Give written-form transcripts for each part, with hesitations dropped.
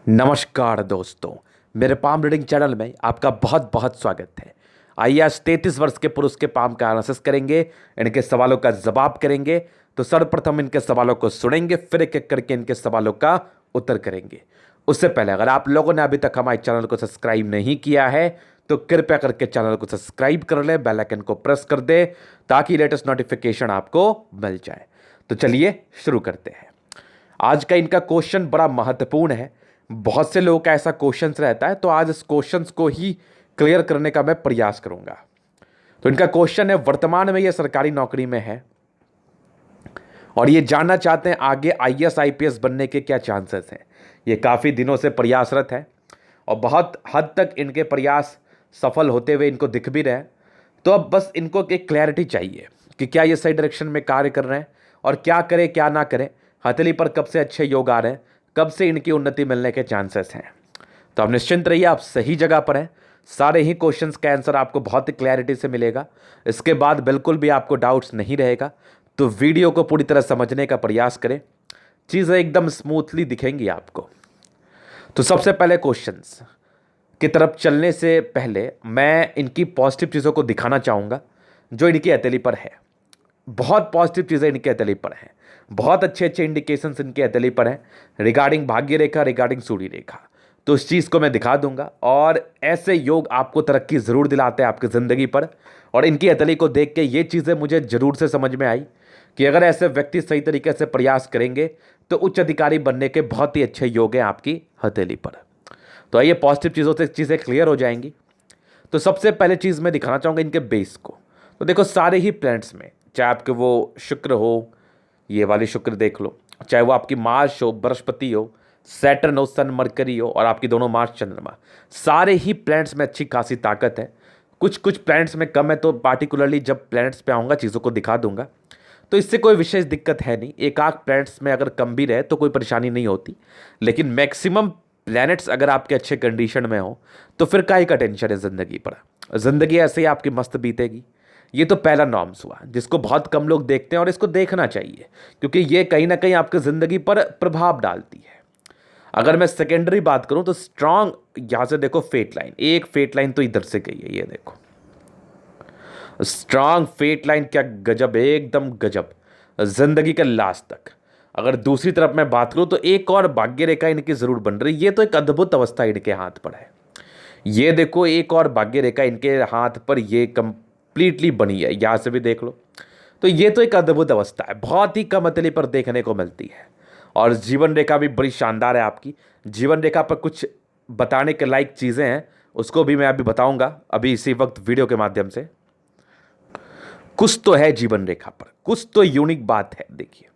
नमस्कार दोस्तों, मेरे पाम रीडिंग चैनल में आपका बहुत बहुत स्वागत है। आइए आज 33 वर्ष के पुरुष के पाम का एनालिसिस करेंगे, इनके सवालों का जवाब करेंगे। तो सर्वप्रथम इनके सवालों को सुनेंगे, फिर एक एक करके इनके सवालों का उत्तर करेंगे। उससे पहले अगर आप लोगों ने अभी तक हमारे चैनल को सब्सक्राइब नहीं किया है तो कृपया करके चैनल को सब्सक्राइब कर ले, बेल आइकन को प्रेस कर दे ताकि लेटेस्ट नोटिफिकेशन आपको मिल जाए। तो चलिए शुरू करते हैं। आज का इनका क्वेश्चन बड़ा महत्वपूर्ण है। बहुत से लोगों का ऐसा क्वेश्चन रहता है, तो आज इस क्वेश्चन को ही क्लियर करने का मैं प्रयास करूंगा। तो इनका क्वेश्चन है, वर्तमान में ये सरकारी नौकरी में है और ये जानना चाहते हैं आगे आईएएस आईपीएस बनने के क्या चांसेस हैं। ये काफ़ी दिनों से प्रयासरत है और बहुत हद तक इनके प्रयास सफल होते हुए इनको दिख भी रहे हैं। तो अब बस इनको एक क्लैरिटी चाहिए कि क्या ये सही डायरेक्शन में कार्य कर रहे हैं और क्या करें क्या ना करें, हथेली पर कब से अच्छे योग आ रहे हैं, कब से इनकी उन्नति मिलने के चांसेस हैं। तो आप निश्चिंत रहिए, आप सही जगह पर हैं। सारे ही क्वेश्चंस का आंसर आपको बहुत ही क्लैरिटी से मिलेगा। इसके बाद बिल्कुल भी आपको डाउट्स नहीं रहेगा। तो वीडियो को पूरी तरह समझने का प्रयास करें, चीज़ें एकदम स्मूथली दिखेंगी आपको। तो सबसे पहले क्वेश्चंस की तरफ चलने से पहले मैं इनकी पॉजिटिव चीज़ों को दिखाना चाहूँगा जो इनकी हथेली पर है। बहुत पॉजिटिव चीज़ें इनके हथेली पर हैं, बहुत अच्छे अच्छे इंडिकेशंस इनके हथेली पर हैं रिगार्डिंग भाग्य रेखा, रिगार्डिंग सूर्य रेखा। तो इस चीज़ को मैं दिखा दूंगा और ऐसे योग आपको तरक्की ज़रूर दिलाते हैं आपकी ज़िंदगी पर। और इनकी हथेली को देख के ये चीज़ें मुझे ज़रूर से समझ में आई कि अगर ऐसे व्यक्ति सही तरीके से प्रयास करेंगे तो उच्च अधिकारी बनने के बहुत ही अच्छे योग हैं आपकी हथेली पर। तो आइए पॉजिटिव चीज़ों से चीज़ें क्लियर हो जाएंगी। तो सबसे पहले चीज़ मैं दिखाना चाहूँगा इनके बेस को। तो देखो, सारे ही प्लैनेट्स में, चाहे आपके वो शुक्र हो, ये वाली शुक्र देख लो, चाहे वो आपकी मार्स हो, बृहस्पति हो, सैटर्न हो, सन मरकरी हो और आपकी दोनों मार्स चंद्रमा, सारे ही प्लैनेट्स में अच्छी खासी ताकत है। कुछ कुछ प्लैनेट्स में कम है, तो पार्टिकुलरली जब प्लैनेट्स पे आऊँगा चीज़ों को दिखा दूंगा। तो इससे कोई विशेष दिक्कत है नहीं। एक आध प्लैनेट्स में अगर कम भी रहे तो कोई परेशानी नहीं होती, लेकिन मैक्सिमम प्लैनेट्स अगर आपके अच्छे कंडीशन में हो तो फिर काहे का टेंशन है ज़िंदगी पर। ज़िंदगी ऐसे ही आपकी मस्त बीतेगी। ये तो पहला नॉर्म्स हुआ जिसको बहुत कम लोग देखते हैं और इसको देखना चाहिए क्योंकि ये कहीं ना कहीं आपकी ज़िंदगी पर प्रभाव डालती है। अगर मैं सेकेंडरी बात करूं तो स्ट्रांग, यहां से देखो फेट लाइन, एक फेट लाइन तो इधर से गई है, ये देखो स्ट्रांग फेट लाइन, क्या गजब, एकदम गजब जिंदगी के लास्ट तक। अगर दूसरी तरफ मैं बात करूं तो एक और भाग्य रेखा इनकी जरूर बन रही है। ये तो एक अद्भुत अवस्था इनके हाथ पर है। ये देखो, एक और भाग्य रेखा इनके हाथ पर ये कंप्लीटली बनी है, यहां से भी देख लो। तो ये तो एक अद्भुत अवस्था है, बहुत ही कम हथेली पर देखने को मिलती है। और जीवन रेखा भी बड़ी शानदार है आपकी। जीवन रेखा पर कुछ बताने के लायक चीज़ें हैं, उसको भी मैं अभी बताऊंगा अभी इसी वक्त वीडियो के माध्यम से। कुछ तो है जीवन रेखा पर, कुछ तो यूनिक बात है। देखिए,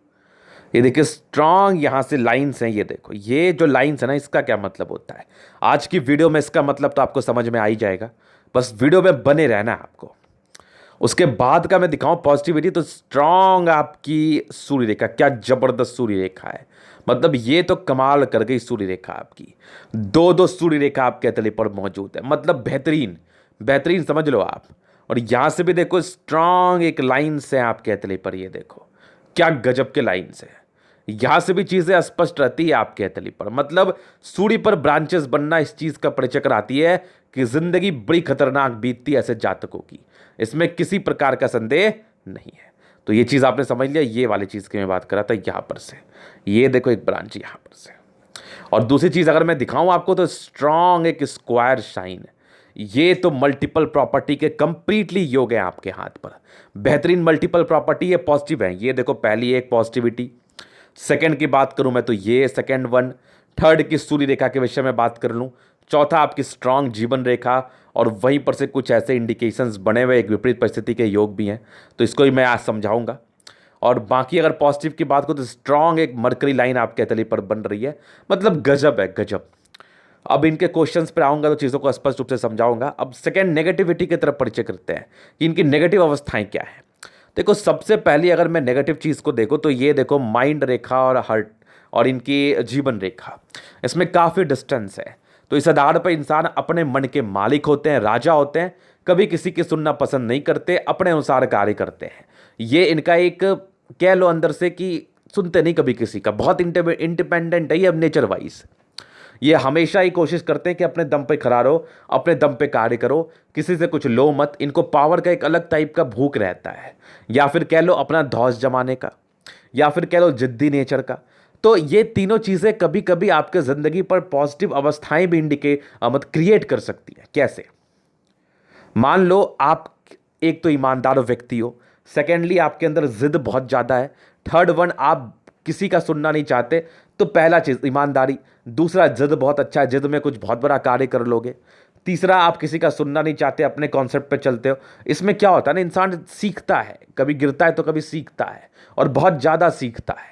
ये देखिए स्ट्रांग यहाँ से लाइंस हैं। ये देखो, ये जो लाइंस है ना, इसका क्या मतलब होता है आज की वीडियो में इसका मतलब तो आपको समझ में आ ही जाएगा। बस वीडियो में बने रहना है आपको। उसके बाद का मैं दिखाऊं पॉजिटिविटी, तो स्ट्रांग आपकी सूर्य रेखा, क्या जबरदस्त सूर्य रेखा है। मतलब ये तो कमाल कर गई सूर्य रेखा आपकी। दो दो सूर्य रेखा आपके हथेली पर मौजूद है, मतलब बेहतरीन बेहतरीन समझ लो आप। और यहां से भी देखो स्ट्रांग एक लाइन से आपके हथेली पर, ये देखो क्या गजब के लाइन से। यहां से भी चीजें स्पष्ट रहती है आपके हथेली पर। मतलब सूर्य पर ब्रांचेस बनना इस चीज का परिचय कराती है कि जिंदगी बड़ी खतरनाक बीतती है ऐसे जातकों की। इसमें किसी प्रकार का संदेह नहीं है। तो ये चीज आपने समझ लिया। ये वाली चीज की मैं बात कर रहा था, यहां पर से ये देखो एक ब्रांच यहां पर से। और दूसरी चीज अगर मैं दिखाऊं आपको तो स्ट्रांग एक स्क्वायर शाइन, ये तो मल्टीपल प्रॉपर्टी के कंप्लीटली योग है आपके हाथ पर। बेहतरीन मल्टीपल प्रॉपर्टी है, पॉजिटिव है। ये देखो पहली एक पॉजिटिविटी। सेकंड की बात करूं मैं तो ये सेकंड वन। थर्ड की सूर्य रेखा के विषय में बात कर लूं। चौथा आपकी स्ट्रांग जीवन रेखा, और वहीं पर से कुछ ऐसे इंडिकेशंस बने हुए एक विपरीत परिस्थिति के योग भी हैं। तो इसको ही मैं आज समझाऊंगा। और बाकी अगर पॉजिटिव की बात करूं तो स्ट्रांग एक मरकरी लाइन आपके हथेली पर बन रही है। मतलब गजब है, गजब। अब इनके क्वेश्चंस पर आऊंगा तो चीज़ों को स्पष्ट रूप से समझाऊंगा। अब सेकंड नेगेटिविटी की तरफ परिचय करते हैं कि इनकी नेगेटिव अवस्थाएं क्या है। देखो, सबसे पहली अगर मैं नेगेटिव चीज़ को देखो तो ये देखो माइंड रेखा और हार्ट और इनकी जीवन रेखा, इसमें काफ़ी डिस्टेंस है। तो इस आधार पर इंसान अपने मन के मालिक होते हैं, राजा होते हैं, कभी किसी की सुनना पसंद नहीं करते, अपने अनुसार कार्य करते हैं। ये इनका एक कह लो अंदर से कि सुनते नहीं कभी किसी का, बहुत इंडिपेंडेंट है ये अब नेचर वाइज। ये हमेशा ही कोशिश करते हैं कि अपने दम पे खड़ा रहो, अपने दम पे कार्य करो, किसी से कुछ लो मत। इनको पावर का एक अलग टाइप का भूख रहता है, या फिर कह लो अपना धौस जमाने का, या फिर कह लो जिद्दी नेचर का। तो ये तीनों चीज़ें कभी कभी आपके ज़िंदगी पर पॉजिटिव अवस्थाएं भी इंडिकेट मत क्रिएट कर सकती है। कैसे? मान लो आप एक तो ईमानदार व्यक्ति हो, सेकेंडली आपके अंदर जिद बहुत ज़्यादा है, थर्ड वन आप किसी का सुनना नहीं चाहते। तो पहला चीज़ ईमानदारी, दूसरा जिद बहुत अच्छा है, जिद में कुछ बहुत बड़ा कार्य कर लोगे, तीसरा आप किसी का सुनना नहीं चाहते, अपने कॉन्सेप्ट पे चलते हो। इसमें क्या होता है ना, इंसान सीखता है, कभी गिरता है तो कभी सीखता है, और बहुत ज़्यादा सीखता है।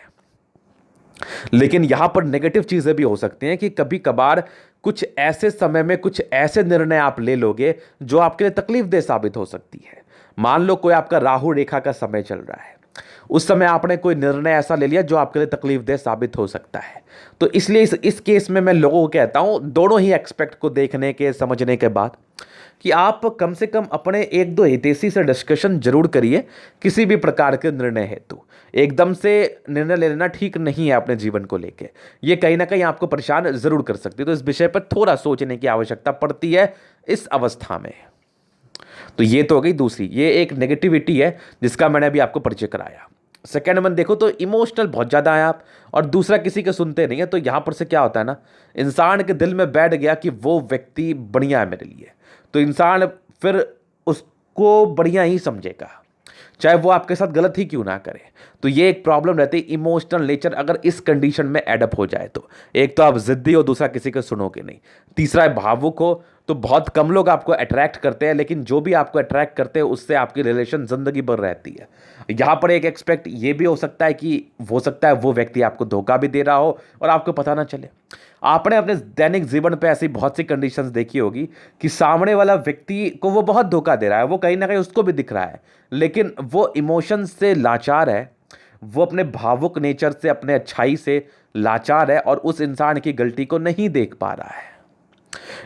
लेकिन यहां पर नेगेटिव चीजें भी हो सकती हैं कि कभी कभार कुछ ऐसे समय में कुछ ऐसे निर्णय आप ले लोगे जो आपके लिए तकलीफ दे साबित हो सकती है। मान लो कोई आपका राहु रेखा का समय चल रहा है, उस समय आपने कोई निर्णय ऐसा ले लिया जो आपके लिए तकलीफ दे साबित हो सकता है। तो इसलिए इस केस में मैं लोगों को कहता हूं, दोनों ही एक्सपेक्ट को देखने के समझने के बाद, कि आप कम से कम अपने एक दो हितैषी से डिस्कशन जरूर करिए किसी भी प्रकार के निर्णय हेतु। एकदम से निर्णय लेना ठीक नहीं है अपने जीवन को लेके, ये कहीं ना कहीं आपको परेशान जरूर कर सकती है। तो इस विषय पर थोड़ा सोचने की आवश्यकता पड़ती है इस अवस्था में। तो ये तो हो गई दूसरी, ये एक नेगेटिविटी है जिसका मैंने अभी आपको परिचय कराया। सेकेंड वन देखो तो इमोशनल बहुत ज़्यादा है आप, और दूसरा किसी के सुनते नहीं है। तो यहाँ पर से क्या होता है ना, इंसान के दिल में बैठ गया कि वो व्यक्ति बढ़िया है मेरे लिए, तो इंसान फिर उसको बढ़िया ही समझेगा, चाहे वो आपके साथ गलत ही क्यों ना करे। तो ये एक प्रॉब्लम रहती है, इमोशनल नेचर अगर इस कंडीशन में एडअप हो जाए तो एक तो आप जिद्दी हो, दूसरा किसी को सुनोगे नहीं, तीसरा है भावुक हो। तो बहुत कम लोग आपको अट्रैक्ट करते हैं, लेकिन जो भी आपको अट्रैक्ट करते हैं उससे आपकी रिलेशन जिंदगी भर रहती है। यहाँ पर एक एक्सपेक्ट ये भी हो सकता है कि हो सकता है वो व्यक्ति आपको धोखा भी दे रहा हो और आपको पता ना चले। आपने अपने दैनिक जीवन पे ऐसी बहुत सी कंडीशंस देखी होगी कि सामने वाला व्यक्ति को वो बहुत धोखा दे रहा है, वो कहीं ना कहीं उसको भी दिख रहा है, लेकिन वो इमोशंस से लाचार है, वो अपने भावुक नेचर से, अपने अच्छाई से लाचार है और उस इंसान की गलती को नहीं देख पा रहा है।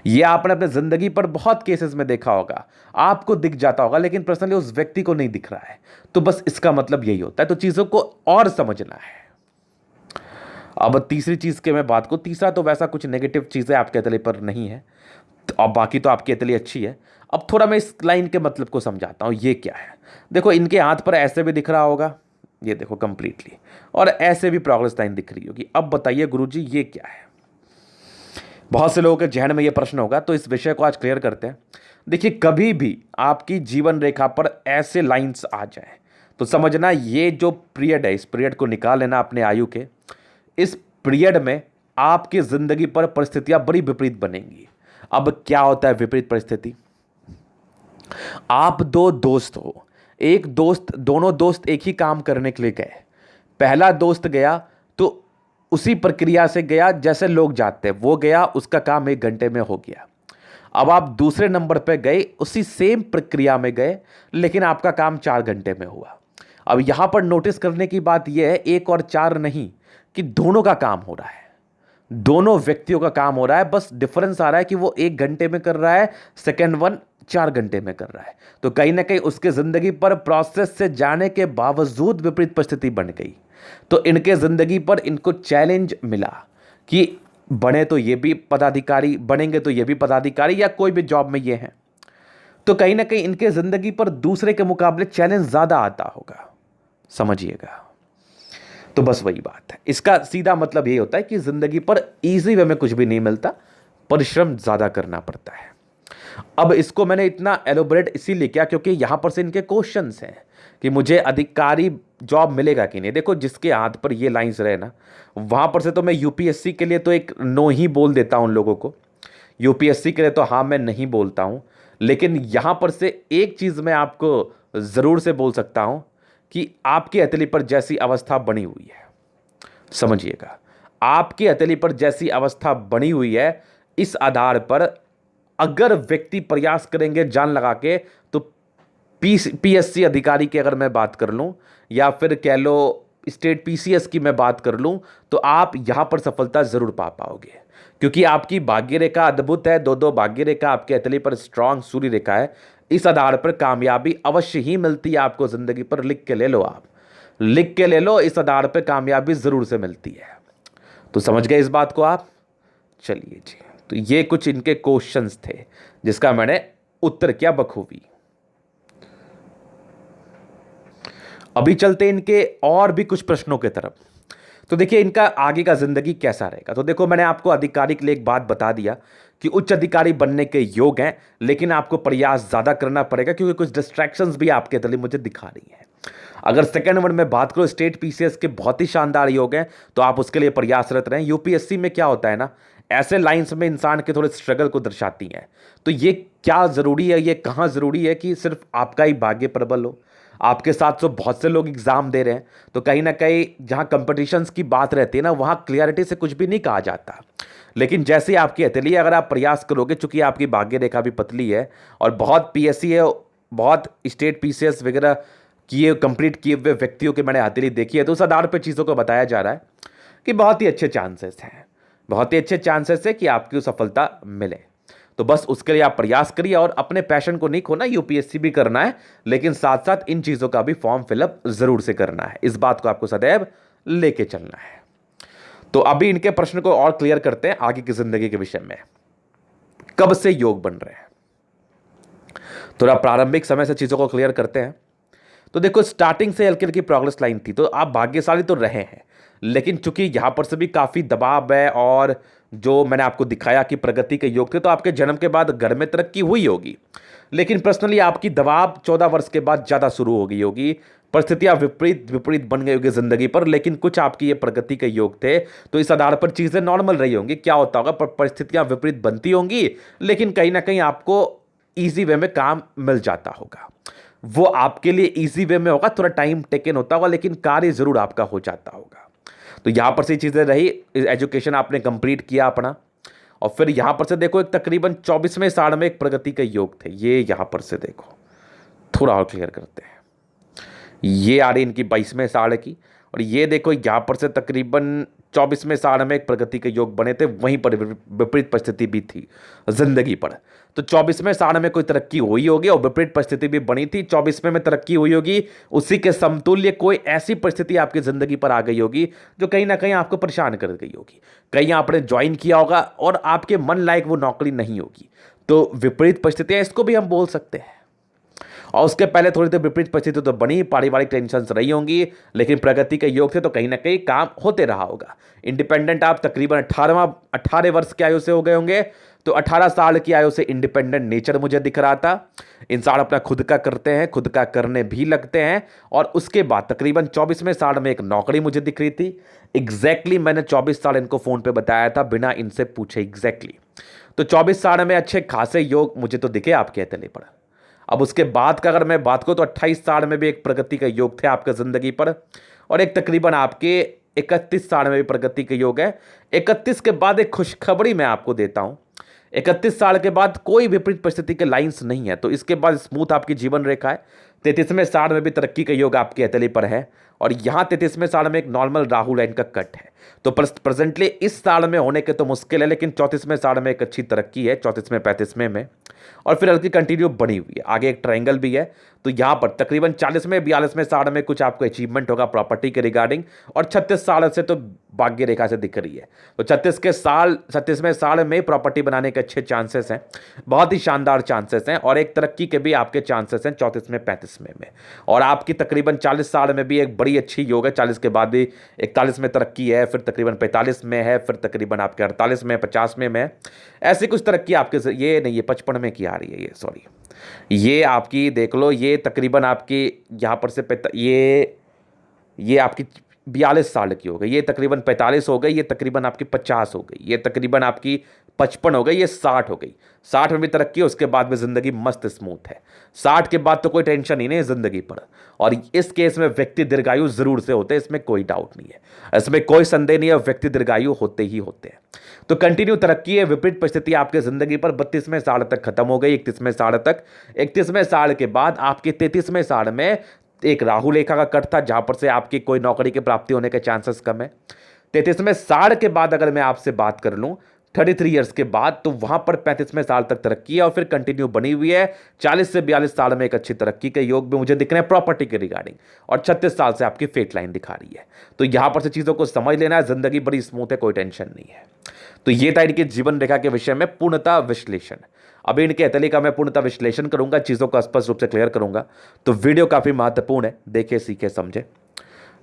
ये आपने अपने जिंदगी पर बहुत केसेस में देखा होगा, आपको दिख जाता होगा लेकिन पर्सनली उस व्यक्ति को नहीं दिख रहा है। तो बस इसका मतलब यही होता है। तो चीजों को और समझना है। अब तीसरी चीज के मैं बात को, तीसरा तो वैसा कुछ नेगेटिव चीजें आपके अतले पर नहीं है, तो अब बाकी तो आपकी अतली अच्छी है। अब थोड़ा मैं इस लाइन के मतलब को समझाता हूं, ये क्या है। देखो इनके हाथ पर ऐसे भी दिख रहा होगा, ये देखो कंप्लीटली, और ऐसे भी प्रोग्रेस लाइन दिख रही होगी। अब बताइए गुरुजी ये क्या है। बहुत से लोगों के जहन में ये प्रश्न होगा, तो इस विषय को आज क्लियर करते हैं। देखिए कभी भी आपकी जीवन रेखा पर ऐसे लाइंस आ जाए तो समझना ये जो पीरियड है, इस पीरियड को निकाल लेना अपने आयु के। इस पीरियड में आपकी जिंदगी पर परिस्थितियां बड़ी विपरीत बनेंगी। अब क्या होता है विपरीत परिस्थिति? आप दो दोस्त हो, एक दोस्त, दोनों दोस्त एक ही काम करने के लिए गए। पहला दोस्त गया तो उसी प्रक्रिया से गया जैसे लोग जाते हैं, वो गया, उसका काम 1 घंटे में हो गया। अब आप दूसरे नंबर पे गए, उसी सेम प्रक्रिया में गए, लेकिन आपका काम 4 घंटे में हुआ। अब यहां पर नोटिस करने की बात यह है, 1 और 4 नहीं, कि दोनों का काम हो रहा है, दोनों व्यक्तियों का काम हो रहा है। बस डिफरेंस आ रहा है कि वो 1 घंटे में कर रहा है, सेकेंड वन 4 घंटे में कर रहा है। तो कहीं ना कहीं उसके जिंदगी पर प्रोसेस से जाने के बावजूद विपरीत परिस्थिति बन गई। तो इनके जिंदगी पर इनको चैलेंज मिला कि बने तो ये भी पदाधिकारी, बनेंगे तो ये भी पदाधिकारी, या कोई भी जॉब में ये हैं। तो कहीं ना कहीं इनके जिंदगी पर दूसरे के मुकाबले चैलेंज ज्यादा आता होगा, समझिएगा। तो बस वही बात है, इसका सीधा मतलब ये होता है कि जिंदगी पर इजी वे में कुछ भी नहीं मिलता, परिश्रम ज्यादा करना पड़ता है। अब इसको मैंने इतना एलोबरेट इसीलिए किया क्योंकि यहां पर से इनके क्वेश्चंस हैं कि मुझे अधिकारी जॉब मिलेगा कि नहीं। देखो जिसके हाथ पर ये लाइंस रहे ना, वहां पर से तो मैं यूपीएससी के लिए तो एक नो ही बोल देता हूं उन लोगों को, यूपीएससी के लिए तो हाँ मैं नहीं बोलता हूं। लेकिन यहां पर से एक चीज मैं आपको जरूर से बोल सकता हूं कि आपकी हथेली पर जैसी अवस्था बनी हुई है, समझिएगा, आपकी हथेली पर जैसी अवस्था बनी हुई है, इस आधार पर अगर व्यक्ति प्रयास करेंगे जान लगा के, तो पीएससी अधिकारी की अगर मैं बात कर लूं, या फिर कह लो स्टेट पीसीएस की मैं बात कर लूं, तो आप यहां पर सफलता जरूर पा पाओगे, क्योंकि आपकी भाग्य रेखा अद्भुत है। दो भाग्य रेखा आपके हथेली पर स्ट्रांग सूर्य रेखा है। इस आधार पर कामयाबी अवश्य ही मिलती है आपको जिंदगी पर। लिख के ले लो, आप लिख के ले लो, इस आधार पर कामयाबी जरूर से मिलती है। तो समझ गए इस बात को आप? चलिए जी, तो ये कुछ इनके क्वेश्चंस थे जिसका मैंने उत्तर किया बखूबी। अभी चलते इनके और भी कुछ प्रश्नों की तरफ। तो देखिए इनका आगे का जिंदगी कैसा रहेगा। तो देखो मैंने आपको अधिकारी के लिए एक बात बता दिया कि उच्च अधिकारी बनने के योग हैं, लेकिन आपको प्रयास ज्यादा करना पड़ेगा क्योंकि कुछ डिस्ट्रैक्शंस भी आपके तले मुझे दिखा रही हैं। अगर सेकंड नंबर में बात करो, स्टेट पीसीएस के बहुत ही शानदार योग हैं, तो आप उसके लिए प्रयासरत रहें। यूपीएससी में क्या होता है ना, ऐसे लाइंस में इंसान के थोड़े स्ट्रगल को दर्शाती हैं। तो ये क्या जरूरी है, ये कहाँ जरूरी है कि सिर्फ आपका ही भाग्य प्रबल हो। आपके साथ तो बहुत से लोग एग्जाम दे रहे हैं, तो कहीं ना कहीं जहां कंपटीशंस की बात रहती है ना, वहां क्लियरिटी से कुछ भी नहीं कहा जाता। लेकिन जैसे ही आपकी हथेली, अगर आप प्रयास करोगे, चूंकि आपकी भाग्य रेखा भी पतली है और बहुत पीएससी है, बहुत स्टेट पीसीएस वगैरह किए कंप्लीट किए हुए व्यक्तियों की मैंने हथेली देखी है, तो उस आधार पर चीज़ों को बताया जा रहा है कि बहुत ही अच्छे चांसेस हैं, बहुत ही अच्छे चांसेस है कि आपकी सफलता मिले। तो बस उसके लिए आप प्रयास करिए और अपने पैशन को नहीं खोना। यूपीएससी भी करना है, लेकिन साथ साथ इन चीज़ों का भी फॉर्म फिलअप जरूर से करना है। इस बात को आपको सदैव लेके चलना है। तो अभी इनके प्रश्न को और क्लियर करते हैं आगे की जिंदगी के विषय में। कब से योग बन रहे हैं, थोड़ा प्रारंभिक समय से चीज़ों को क्लियर करते हैं। तो देखो स्टार्टिंग से हल्की हल्की प्रोग्रेस लाइन थी, तो आप भाग्यशाली तो रहे हैं, लेकिन चूंकि यहां पर से भी काफ़ी दबाव है और जो मैंने आपको दिखाया कि प्रगति के योग थे, तो आपके जन्म के बाद घर में तरक्की हुई होगी, लेकिन पर्सनली आपकी दबाव 14 वर्ष के बाद ज़्यादा शुरू हो गई होगी। परिस्थितियां विपरीत विपरीत बन गई होगी जिंदगी पर, लेकिन कुछ आपकी ये प्रगति के योग थे, तो इस आधार पर चीज़ें नॉर्मल रही होंगी। क्या होता होगा, परिस्थितियां विपरीत बनती होंगी, लेकिन कहीं ना कहीं आपको ईजी वे में काम मिल जाता होगा। वो आपके लिए इजी वे में होगा, थोड़ा टाइम टेकन होता होगा, लेकिन कार्य जरूर आपका हो जाता होगा। तो यहां पर से चीजें रही, एजुकेशन आपने कंप्लीट किया अपना, और फिर यहां पर से देखो एक तकरीबन 24वें साल में एक प्रगति के योग थे। ये यहां पर से देखो, थोड़ा और क्लियर करते हैं। ये आ रही इनकी 22वें साल की, और ये देखो यहां पर से तकरीबन 24वें साल में एक प्रगति के योग बने थे। वहीं पर विपरीत परिस्थिति भी थी जिंदगी पर। तो 24वें साल में कोई तरक्की हुई होगी और विपरीत परिस्थिति भी बनी थी। 24वें में तरक्की हुई होगी, उसी के समतुल्य कोई ऐसी परिस्थिति आपकी जिंदगी पर आ गई होगी जो कहीं ना कहीं आपको परेशान कर गई होगी। कहीं आपने ज्वाइन किया होगा और आपके मन लायक वो नौकरी नहीं होगी। तो विपरीत परिस्थितियां इसको भी हम बोल सकते हैं। और उसके पहले थोड़ी देर विपरीत परिस्थिति तो बनी, पारिवारिक टेंशन रही होंगी, लेकिन प्रगति के योग से तो कहीं ना कहीं काम होते रहा होगा। इंडिपेंडेंट आप तकरीबन 18 वर्ष की आयु से हो गए होंगे, तो 18 साल की आयु से इंडिपेंडेंट नेचर मुझे दिख रहा था। इंसान अपना खुद का करते हैं, खुद का करने भी लगते हैं, और उसके बाद तकरीबन 24वें साल में एक नौकरी मुझे दिख रही थी। एग्जैक्टली मैंने 24 साल इनको फ़ोन पे बताया था बिना इनसे पूछे एग्जैक्टली। तो 24 साल में अच्छे खासे योग मुझे तो दिखे आपके हथेली पर। अब उसके बाद का अगर मैं बात करूं तो 28 साल में भी एक प्रगति का योग थे आपके ज़िंदगी पर, और एक तकरीबन आपके 31 साल में भी प्रगति का योग है। 31 के बाद एक खुशखबरी मैं आपको देता हूं, 31 साल के बाद कोई विपरीत परिस्थिति के लाइंस नहीं है, तो इसके बाद स्मूथ आपकी जीवन रेखा है। 33वें साल में भी तरक्की का योग आपके हथेली पर है, और यहाँ 33वें साल में एक नॉर्मल राहु लाइन का कट है। तो प्रेजेंटली इस साल में होने के तो मुश्किल है, लेकिन 34वें साल में एक अच्छी तरक्की है, 34वें 35वें में, और फिर हल्की कंटिन्यू बनी हुई है। आगे एक ट्रायंगल भी है, तो यहाँ पर तकरीबन 40वें 42वें साल में कुछ आपको अचीवमेंट होगा प्रॉपर्टी के रिगार्डिंग, और 36 साल से तो भाग्य रेखा से दिख रही है। तो 36वें साल में प्रॉपर्टी बनाने के अच्छे चांसेस हैं, बहुत ही शानदार चांसेस हैं, और एक तरक्की के भी आपके चांसेस हैं 34वें 35वें में। और आपकी तकरीबन 40 साल में भी एक बड़ी अच्छी योग है। 40 के बाद भी 41 में तरक्की है, फिर तकरीबन 45 में है, फिर तकरीबन आपके 48 में, 50वें में, ऐसी कुछ तरक्की आपके, ये नहीं, ये 55 में की आ रही है, ये सॉरी, ये आपकी देख लो, ये तकरीबन आपकी यहाँ पर से ये आपकी 42 साल की हो गई, ये तकरीबन 45 हो गई, ये तकरीबन आपकी 50 हो गई, ये तकरीबन आपकी 55 हो गई, ये 60 हो गई। 60 में भी तरक्की, उसके बाद में ज़िंदगी मस्त स्मूथ है। 60 के बाद तो कोई टेंशन ही नहीं है ज़िंदगी पर, और इस केस में व्यक्ति दीर्घायु ज़रूर से होते हैं, इसमें कोई डाउट नहीं है, इसमें कोई संदेह नहीं है, व्यक्ति दीर्घायु होते ही होते हैं। तो कंटिन्यू तरक्की है। विपरीत परिस्थिति आपके ज़िंदगी पर 32वें साल तक खत्म हो गई, 31वें साल तक। 31वें साल के बाद आपके 33वें साल में एक राहु रेखा का कट था, जहां पर से आपकी कोई नौकरी की प्राप्ति होने के चांसेस कम है। 33वें साल के बाद अगर मैं आपसे बात कर लूं, 33 ईयर्स के बाद, तो वहां पर 35वें साल तक तरक्की है और फिर कंटिन्यू बनी हुई है। 40 से 42 साल में एक अच्छी तरक्की के योग भी मुझे दिख रहे हैं प्रॉपर्टी के रिगार्डिंग, और 36 साल से आपकी फेट लाइन दिखा रही है। तो यहां पर से चीजों को समझ लेना है, जिंदगी बड़ी स्मूथ है, कोई टेंशन नहीं है। तो ये था इनके जीवन रेखा के विषय में पूर्णतः विश्लेषण। अभी इनके एतली का मैं पूर्णतः विश्लेषण करूंगा, चीजों को स्पष्ट रूप से क्लियर करूंगा। तो वीडियो काफी महत्वपूर्ण है, देखे सीखे समझे।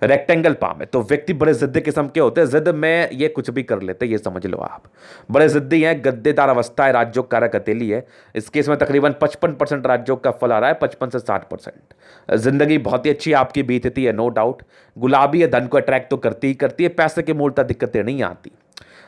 रेक्टेंगल पाम है तो व्यक्ति बड़े जिद्दी किस्म के होते हैं, जिद में ये कुछ भी कर लेते हैं, ये समझ लो आप। बड़े जिद्दी हैं, गद्देदार अवस्था है, राजयोग कारक हथेली है। इस केस में तकरीबन 55% राजयोग का फल आ रहा है, 55 से 60%। जिंदगी बहुत ही अच्छी आपकी बीतती है, नो डाउट। गुलाबी है, धन को अट्रैक्ट तो करती ही करती है, पैसे की मूलता दिक्कतें नहीं आती।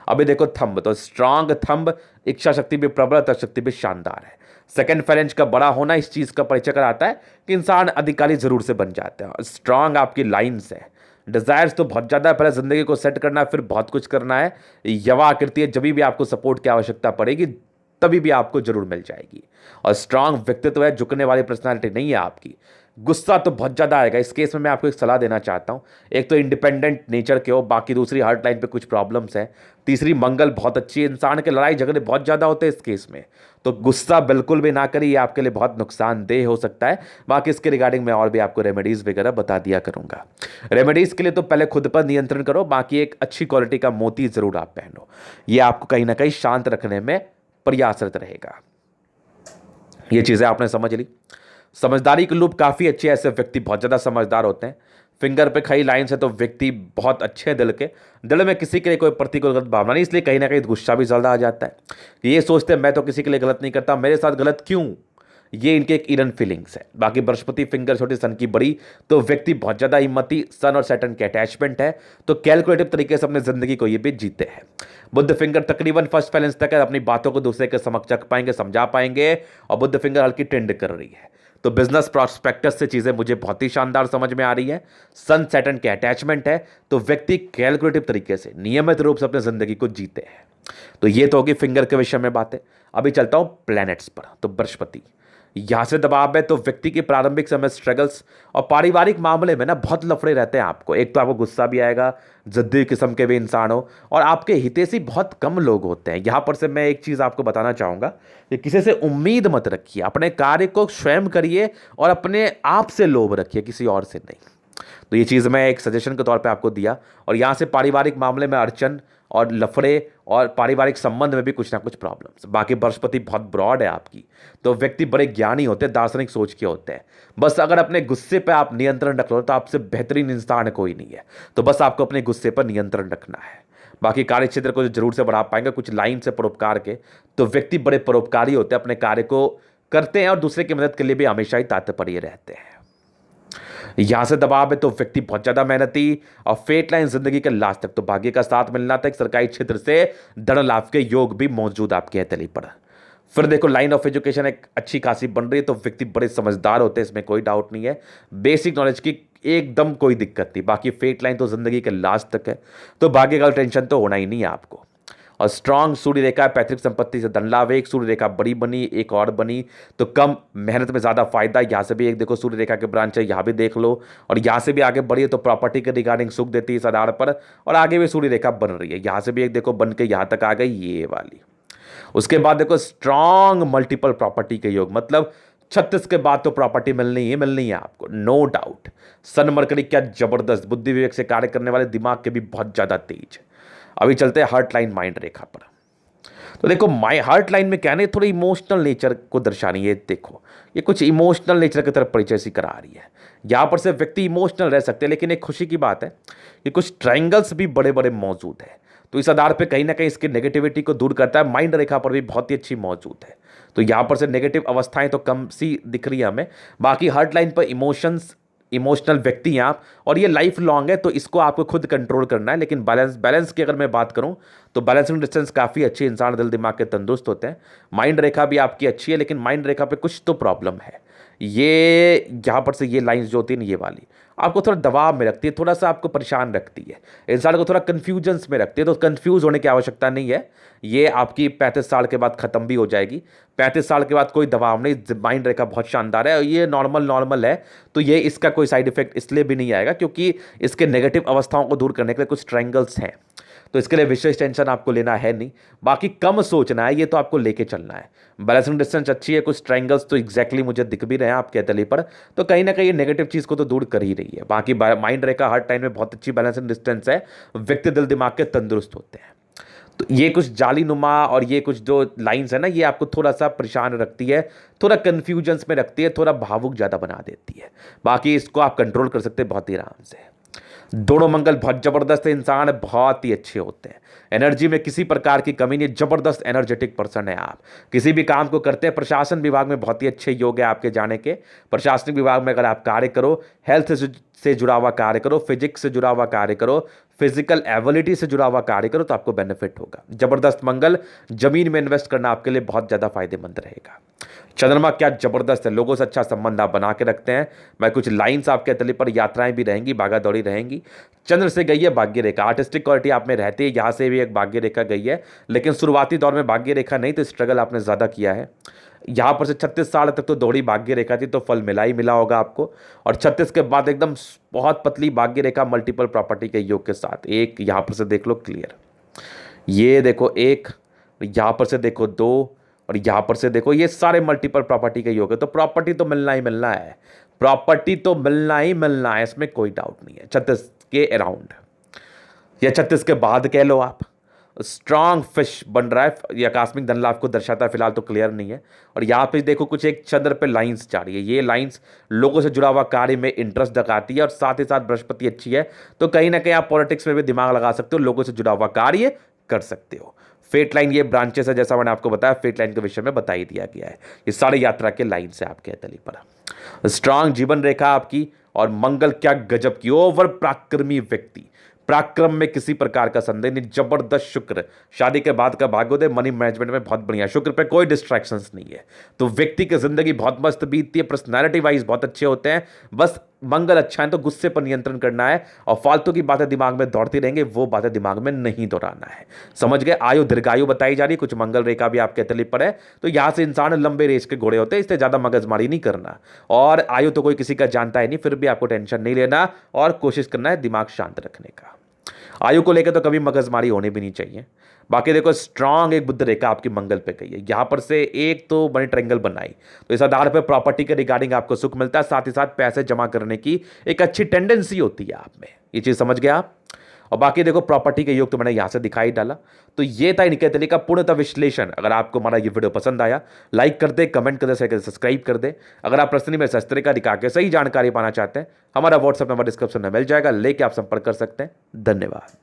अभी देखो थंब, तो स्ट्रांग थंब, इच्छा शक्ति भी प्रबल, तर्क शक्ति भी शानदार है। सेकंड फेरेंज का बड़ा होना इस चीज का परिचय कराता है कि इंसान अधिकारी जरूर से बन जाता है। स्ट्रांग आपकी लाइंस है, डिजायर्स तो बहुत ज्यादा है, पहले जिंदगी को सेट करना है, फिर बहुत कुछ करना है। यवा आकृति है, जब भी आपको सपोर्ट की आवश्यकता पड़ेगी तभी भी आपको जरूर मिल जाएगी। और स्ट्रांग व्यक्तित्व है, झुकने वाली पर्सनालिटी नहीं है आपकी। गुस्सा तो बहुत ज़्यादा आएगा। इस केस में मैं आपको एक सलाह देना चाहता हूँ। एक तो इंडिपेंडेंट नेचर के हो, बाकी दूसरी हार्ट लाइन पे कुछ प्रॉब्लम्स है, तीसरी मंगल बहुत अच्छी है। इंसान के लड़ाई झगड़े बहुत ज़्यादा होते हैं इस केस में, तो गुस्सा बिल्कुल भी ना करिए, ये आपके लिए बहुत नुकसानदेह हो सकता है। बाकी इसके रिगार्डिंग मैं और भी आपको रेमेडीज़ वगैरह बता दिया करूँगा। रेमेडीज़ के लिए तो पहले खुद पर नियंत्रण करो, बाकी एक अच्छी क्वालिटी का मोती ज़रूर आप पहनो, ये आपको कहीं ना कहीं शांत रखने में प्रयासरत रहेगा। ये चीज़ें आपने समझ ली। समझदारी की लूप काफ़ी अच्छी है, ऐसे व्यक्ति बहुत ज़्यादा समझदार होते हैं। फिंगर पे खड़ी लाइन से तो व्यक्ति बहुत अच्छे हैं दिल के, दिल में किसी के लिए कोई प्रतिकूल गलत भावना नहीं, इसलिए कहीं ना कहीं गुस्सा भी ज़्यादा आ जाता है कि ये सोचते हैं मैं तो किसी के लिए गलत नहीं करता, मेरे साथ गलत क्यों, ये इनके एक इरन फीलिंग्स है। बाकी बृहस्पति फिंगर छोटी सन की बड़ी, तो व्यक्ति बहुत ज़्यादा हिम्मती, सन और सैटर्न के अटैचमेंट है, तो कैलकुलेटिव तरीके से अपनी जिंदगी को ये भी जीते हैं। बुद्ध फिंगर तकरीबन फर्स्ट बैलेंस तक है, अपनी बातों को दूसरे के समक्ष रख पाएंगे, समझा पाएंगे, और बुद्ध फिंगर हल्की ट्रेंड कर रही है, तो बिजनेस प्रॉस्पेक्टस से चीज़ें मुझे बहुत ही शानदार समझ में आ रही है। सन सैटर्न के अटैचमेंट है, तो व्यक्ति कैलकुलेटिव तरीके से नियमित रूप से अपनी जिंदगी को जीते हैं। तो ये तो होगी फिंगर के विषय में बातें। अभी चलता हूं प्लैनेट्स पर। तो बृहस्पति, यहां से दबाव है, तो व्यक्ति की प्रारंभिक समय स्ट्रगल्स और पारिवारिक मामले में ना बहुत लफड़े रहते हैं आपको। एक तो आपको गुस्सा भी आएगा, जिद्दी किस्म के भी इंसान हो, और आपके हितैषी बहुत कम लोग होते हैं। यहां पर से मैं एक चीज़ आपको बताना चाहूँगा कि किसी से उम्मीद मत रखिए, अपने कार्य को स्वयं करिए और अपने आप से लोभ रखिए, किसी और से नहीं। तो ये चीज़ मैं एक सजेशन के तौर पे आपको दिया। और यहाँ से पारिवारिक मामले में अड़चन और लफड़े और पारिवारिक संबंध में भी कुछ ना कुछ प्रॉब्लम्स। बाकी बृहस्पति बहुत ब्रॉड है आपकी, तो व्यक्ति बड़े ज्ञानी होते हैं, दार्शनिक सोच के होते हैं। बस अगर अपने गुस्से पे आप नियंत्रण रख लो तो आपसे बेहतरीन इंसान कोई नहीं है, तो बस आपको अपने गुस्से पर नियंत्रण रखना है। बाकी कार्य क्षेत्र को जरूर से बढ़ा पाएंगे कुछ लाइन से परोपकार के, तो व्यक्ति बड़े परोपकारी होते हैं, अपने कार्य को करते हैं और दूसरे की मदद के लिए भी हमेशा ही तात्पर्य रहते हैं। यहां से दबाव है, तो व्यक्ति बहुत ज्यादा मेहनती, और फेट लाइन जिंदगी के लास्ट तक, तो भाग्य का साथ मिलना था। एक सरकारी क्षेत्र से धन लाभ के योग भी मौजूद आपके हथेली पर। फिर देखो लाइन ऑफ एजुकेशन एक अच्छी खासी बन रही है, तो व्यक्ति बड़े समझदार होते हैं, इसमें कोई डाउट नहीं है। बेसिक नॉलेज की एकदम कोई दिक्कत नहीं। बाकी फेट लाइन तो जिंदगी के लास्ट तक है, तो भाग्य का टेंशन तो होना ही नहीं है आपको। और स्ट्रांग सूर्य रेखा, पैतृक संपत्ति से धन लाभ, एक सूर्य रेखा बड़ी बनी, एक और बनी, तो कम मेहनत में ज़्यादा फायदा। यहाँ से भी एक देखो सूर्य रेखा के ब्रांच है, यहाँ भी देख लो, और यहाँ से भी आगे बढ़ी तो प्रॉपर्टी के रिगार्डिंग सुख देती है इस आधार पर, और आगे भी सूर्य रेखा बन रही है। यहाँ से भी एक देखो बन के यहाँ तक आ गई, ये वाली। उसके बाद देखो स्ट्रांग मल्टीपल प्रॉपर्टी के योग, मतलब 36 के बाद तो प्रॉपर्टी मिलनी है आपको, नो डाउट। सन मरकरी क्या जबरदस्त, बुद्धि विवेक से कार्य करने वाले, दिमाग के भी बहुत ज्यादा तेज। अभी चलते हैं हार्ट लाइन माइंड रेखा पर। तो देखो माई हार्ट लाइन में क्या नहीं, थोड़ी इमोशनल नेचर को दर्शानी है। देखो ये कुछ इमोशनल नेचर की तरफ परिचय सी करा रही है। यहाँ पर से व्यक्ति इमोशनल रह सकते हैं, लेकिन एक खुशी की बात है कि कुछ ट्रायंगल्स भी बड़े बड़े मौजूद है, तो इस आधार पे कहीं ना कहीं इसकी नेगेटिविटी को दूर करता है। माइंड रेखा पर भी बहुत ही अच्छी मौजूद है, तो यहाँ पर से नेगेटिव अवस्थाएं तो कम सी दिख रही है हमें। बाकी हार्ट लाइन पर इमोशनल व्यक्ति हैं आप, और ये लाइफ लॉन्ग है, तो इसको आपको खुद कंट्रोल करना है। लेकिन बैलेंस की अगर मैं बात करूं तो बैलेंसिंग डिस्टेंस काफ़ी अच्छी, इंसान दिल दिमाग के तंदुरुस्त होते हैं। माइंड रेखा भी आपकी अच्छी है, लेकिन माइंड रेखा पे कुछ तो प्रॉब्लम है। ये यहाँ पर से ये लाइंस जो होती है ये वाली आपको थोड़ा दबाव में रखती है, थोड़ा सा आपको परेशान रखती है, इंसान को थोड़ा कन्फ्यूजन्स में रखती है। तो कंफ्यूज होने की आवश्यकता नहीं है, ये आपकी 35 साल के बाद खत्म भी हो जाएगी। 35 साल के बाद कोई दबाव नहीं, माइंड रेखा बहुत शानदार है और ये नॉर्मल है, तो ये इसका कोई साइड इफेक्ट इसलिए भी नहीं आएगा क्योंकि इसके नेगेटिव अवस्थाओं को दूर करने के लिए कुछ ट्रायंगल्स हैं। तो इसके लिए विशेष टेंशन आपको लेना है नहीं। बाकी कम सोचना है, ये तो आपको लेके चलना है। बैलेंसिंग डिस्टेंस अच्छी है, कुछ ट्रायंगल्स तो एग्जैक्टली मुझे दिख भी रहे हैं आपके तली पर, तो कहीं ना कहीं नेगेटिव चीज़ को तो दूर कर ही रही है। बाकी माइंड रेखा हर टाइम में बहुत अच्छी बैलेंसिंग डिस्टेंस है, व्यक्ति दिल दिमाग के तंदुरुस्त होते हैं। तो ये कुछ जाली नुमा और ये कुछ जो लाइंस है ना, ये आपको थोड़ा सा परेशान रखती है, थोड़ा कन्फ्यूजन्स में रखती है, थोड़ा भावुक ज़्यादा बना देती है। बाकी इसको आप कंट्रोल कर सकते हैं बहुत ही आराम से। दोनों मंगल बहुत जबरदस्त इंसान है, बहुत ही अच्छे होते हैं, एनर्जी में किसी प्रकार की कमी नहीं, जबरदस्त एनर्जेटिक पर्सन है आप। किसी भी काम को करते हैं, प्रशासन विभाग में बहुत ही अच्छे योग है आपके जाने के। प्रशासनिक विभाग में अगर आप कार्य करो, हेल्थ से जुड़ा हुआ कार्य करो, फिजिक्स से जुड़ा हुआ कार्य करो, फिजिकल एबिलिटी से जुड़ा हुआ कार्य करो, तो आपको बेनिफिट होगा। जबरदस्त मंगल, जमीन में इन्वेस्ट करना आपके लिए बहुत ज़्यादा फायदेमंद रहेगा। चंद्रमा क्या जबरदस्त है, लोगों से अच्छा संबंध आप बना के रखते हैं। मैं कुछ लाइंस आपके तले पर, यात्राएं भी रहेंगी, भागा दौड़ी रहेंगी। चंद्र से गई है भाग्य रेखा, आर्टिस्टिक क्वालिटी आप में रहती है, यहाँ से भी एक भाग्य रेखा गई है, लेकिन शुरुआती दौर में भाग्य रेखा नहीं, तो स्ट्रगल आपने ज़्यादा किया है। यहाँ पर से 36 साल तक तो दौड़ी भाग्य रेखा थी, तो फल मिला ही मिला होगा आपको। और 36 के बाद एकदम बहुत पतली भाग्य रेखा मल्टीपल प्रॉपर्टी के योग के साथ, एक यहाँ पर से देख लो क्लियर, ये देखो एक, यहाँ पर से देखो दो, और यहाँ पर से देखो, ये सारे मल्टीपल प्रॉपर्टी के योग है। तो प्रॉपर्टी तो मिलना ही मिलना है, प्रॉपर्टी तो मिलना ही मिलना है, इसमें कोई डाउट नहीं है। 36 के अराउंड या 36 के बाद कह लो आप, स्ट्रांग फिश बन रहा है, ये आकस्मिक धन लाभ को दर्शाता है, फिलहाल तो क्लियर नहीं है। और यहाँ पे देखो कुछ एक चंद्र पे लाइंस जा रही है, ये लाइंस लोगों से जुड़ा हुआ कार्य में इंटरेस्ट दिखाती है, और साथ ही साथ बृहस्पति अच्छी है, तो कहीं ना कहीं आप पॉलिटिक्स में भी दिमाग लगा सकते हो, लोगों से जुड़ा हुआ कार्य कर सकते हो। फेट लाइन ये ब्रांचेस है, जैसा मैंने आपको बताया, फेट लाइन के विषय में बता ही दिया गया है। ये सारे यात्रा के लाइन से आपके तली पर स्ट्रांग जीवन रेखा आपकी, और मंगल क्या गजब की, ओवर पराक्रमी व्यक्ति, पराक्रम में किसी प्रकार का संदेह नहीं, जबरदस्त शुक्र, शादी के बाद का भाग्योदय, मनी मैनेजमेंट में बहुत बढ़िया, शुक्र पे कोई डिस्ट्रैक्शंस नहीं है, तो व्यक्ति की जिंदगी बहुत मस्त बीतती है, पर्सनैलिटी वाइज बहुत अच्छे होते हैं। बस मंगल अच्छा है तो गुस्से पर नियंत्रण करना है, और फालतू की बातें दिमाग में दौड़ती रहेंगे, वो बातें दिमाग में नहीं दोहराना है, समझ गए। आयु दीर्घायु बताई जा रही है, कुछ मंगल रेखा भी आपके तली पर है, तो यहां से इंसान लंबे रेस के घोड़े होते हैं, इससे ज्यादा मगजमारी नहीं करना। और आयु तो कोई किसी का जानता है नहीं, फिर भी आपको टेंशन नहीं लेना, और कोशिश करना है दिमाग शांत रखने का। आयु को लेकर तो कभी मगजमारी होनी भी नहीं चाहिए। बाकी देखो स्ट्रांग एक बुद्ध रेखा आपकी मंगल पे गई है, यहां पर से एक तो बड़ी ट्रायंगल बनाई, तो इस आधार पर प्रॉपर्टी के रिगार्डिंग आपको सुख मिलता है, साथ ही साथ पैसे जमा करने की एक अच्छी टेंडेंसी होती है आप में, ये चीज समझ गए आप। और बाकी देखो प्रॉपर्टी के योग तो मैंने यहां से दिखाई डाला। तो ये था इनके तरीके का पूर्णतः विश्लेषण। अगर आपको हमारा ये वीडियो पसंद आया, लाइक कर दे, कमेंट कर दे, शेयर कर दे, सब्सक्राइब कर दे। अगर आप पर्सनली में इस तरीका दिखा के सही जानकारी पाना चाहते हैं, हमारा व्हाट्सएप नंबर डिस्क्रिप्शन में मिल जाएगा, लेके आप संपर्क कर सकते हैं। धन्यवाद।